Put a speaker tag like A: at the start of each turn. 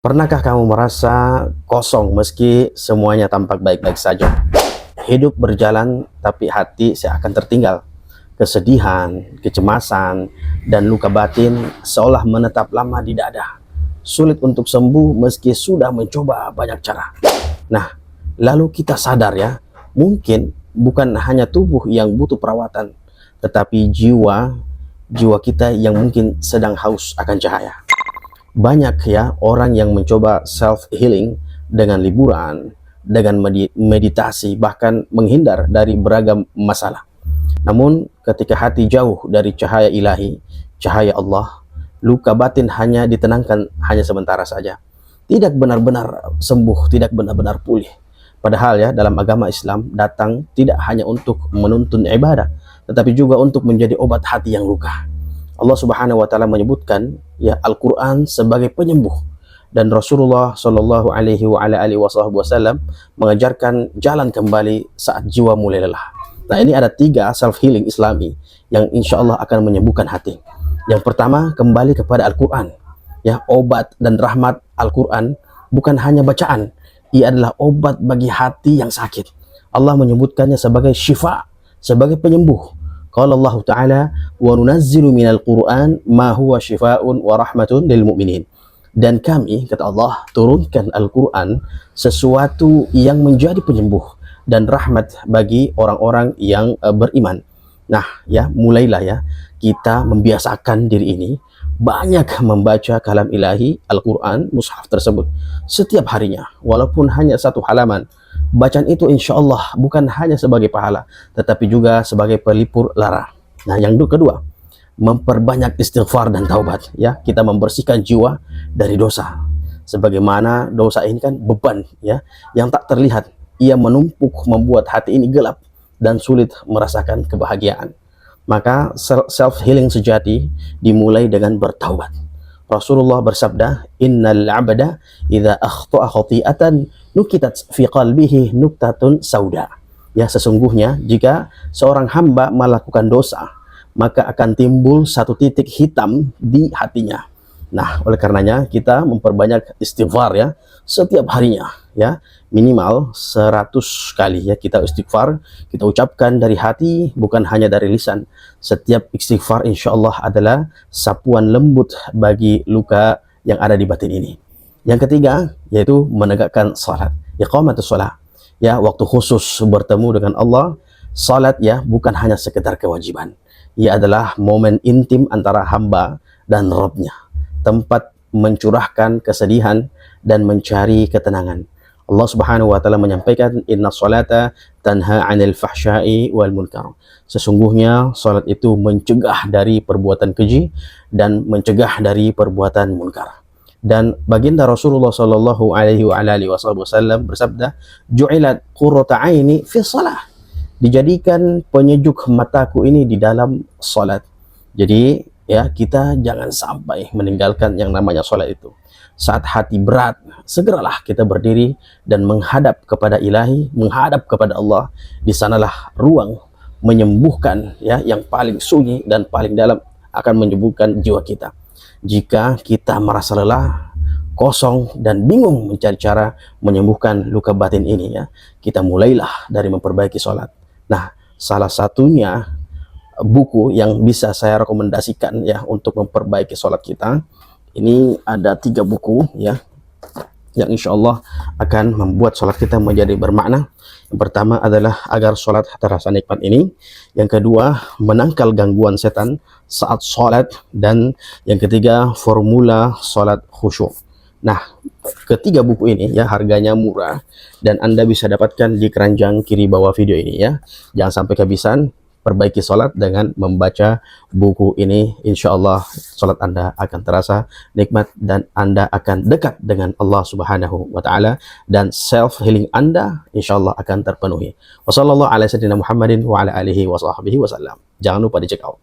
A: Pernahkah kamu merasa kosong meski semuanya tampak baik-baik saja? Hidup berjalan tapi hati seakan tertinggal. Kesedihan, kecemasan, dan luka batin seolah menetap lama di dada. Sulit untuk sembuh meski sudah mencoba banyak cara. Nah, lalu kita sadar ya, mungkin bukan hanya tubuh yang butuh perawatan, tetapi jiwa kita yang mungkin sedang haus akan cahaya. Banyak ya orang yang mencoba self healing dengan liburan, dengan meditasi, bahkan menghindar dari beragam masalah. Namun ketika hati jauh dari cahaya ilahi, cahaya Allah, luka batin hanya ditenangkan hanya sementara saja. Tidak benar-benar sembuh, tidak benar-benar pulih. Padahal ya dalam agama Islam datang tidak hanya untuk menuntun ibadah, tetapi juga untuk menjadi obat hati yang luka. Allah Subhanahu wa taala menyebutkan ya Al-Qur'an sebagai penyembuh, dan Rasulullah Shallallahu alaihi wasallam mengajarkan jalan kembali saat jiwa mulai lelah. Nah, ini ada 3 self healing Islami yang insya Allah akan menyembuhkan hati. Yang pertama, kembali kepada Al-Qur'an. Ya, obat dan rahmat Al-Qur'an bukan hanya bacaan, ia adalah obat bagi hati yang sakit. Allah menyebutkannya sebagai syifa, sebagai penyembuh. Qala Allah Ta'ala, wa nunazzilu minal Qur'an ma huwa shifaa'un wa rahmatun lil mu'minin. Dan kami, kata Allah, turunkan Al-Quran sesuatu yang menjadi penyembuh dan rahmat bagi orang-orang yang beriman. Nah, ya, mulailah ya kita membiasakan diri ini banyak membaca kalam ilahi Al-Quran, mushaf tersebut setiap harinya, walaupun hanya 1 halaman. Bacaan itu insya Allah bukan hanya sebagai pahala, tetapi juga sebagai pelipur lara. Nah, yang kedua, memperbanyak istighfar dan taubat. Ya, kita membersihkan jiwa dari dosa. Sebagaimana dosa ini kan beban ya, yang tak terlihat. Ia menumpuk membuat hati ini gelap dan sulit merasakan kebahagiaan. Maka self healing sejati dimulai dengan bertaubat. Rasulullah bersabda, innal abda idza akhta'a khati'atan nukitat fi qalbihi nuktatun sauda. Ya, sesungguhnya jika seorang hamba melakukan dosa, maka akan timbul 1 titik hitam di hatinya. Nah, oleh karenanya kita memperbanyak istighfar ya setiap harinya ya, minimal 100 kali ya kita istighfar, kita ucapkan dari hati bukan hanya dari lisan. Setiap istighfar insya Allah adalah sapuan lembut bagi luka yang ada di batin ini. Yang ketiga yaitu menegakkan salat, iqamatus shalah. Ya, waktu khusus bertemu dengan Allah. Salat ya bukan hanya sekedar kewajiban. Ia adalah momen intim antara hamba dan Rabb-nya, tempat mencurahkan kesedihan dan mencari ketenangan. Allah Subhanahu wa taala menyampaikan, inna salata tanha 'anil fahsya'i wal munkar. Sesungguhnya salat itu mencegah dari perbuatan keji dan mencegah dari perbuatan munkar. Dan baginda Rasulullah Shallallahu alaihi wasallam bersabda, ju'ilat qurratu 'aini fi shalah. Dijadikan penyejuk mataku ini di dalam salat. Jadi ya, kita jangan sampai meninggalkan yang namanya salat itu. Saat hati berat, segeralah kita berdiri dan menghadap kepada ilahi, menghadap kepada Allah. Di sanalah ruang menyembuhkan ya, yang paling sunyi dan paling dalam akan menyembuhkan jiwa kita. Jika kita merasa lelah, kosong, dan bingung mencari cara menyembuhkan luka batin ini ya, kita mulailah dari memperbaiki salat. Nah, salah satunya buku yang bisa saya rekomendasikan ya untuk memperbaiki sholat kita, ini ada 3 buku ya yang insya Allah akan membuat sholat kita menjadi bermakna. Yang pertama adalah Agar Sholat Terasa Nikmat ini, yang kedua Menangkal Gangguan Setan Saat Sholat, dan yang ketiga Formula Sholat Khusyuk. Nah, ketiga buku ini ya harganya murah dan Anda bisa dapatkan di keranjang kiri bawah video ini ya. Jangan sampai kehabisan. Perbaiki sholat dengan membaca buku ini. Insya Allah sholat Anda akan terasa nikmat dan Anda akan dekat dengan Allah Subhanahu wa Ta'ala, dan self healing Anda insya Allah akan terpenuhi. Wassalamualaikum warahmatullahi wabarakatuh. Jangan lupa dicek out.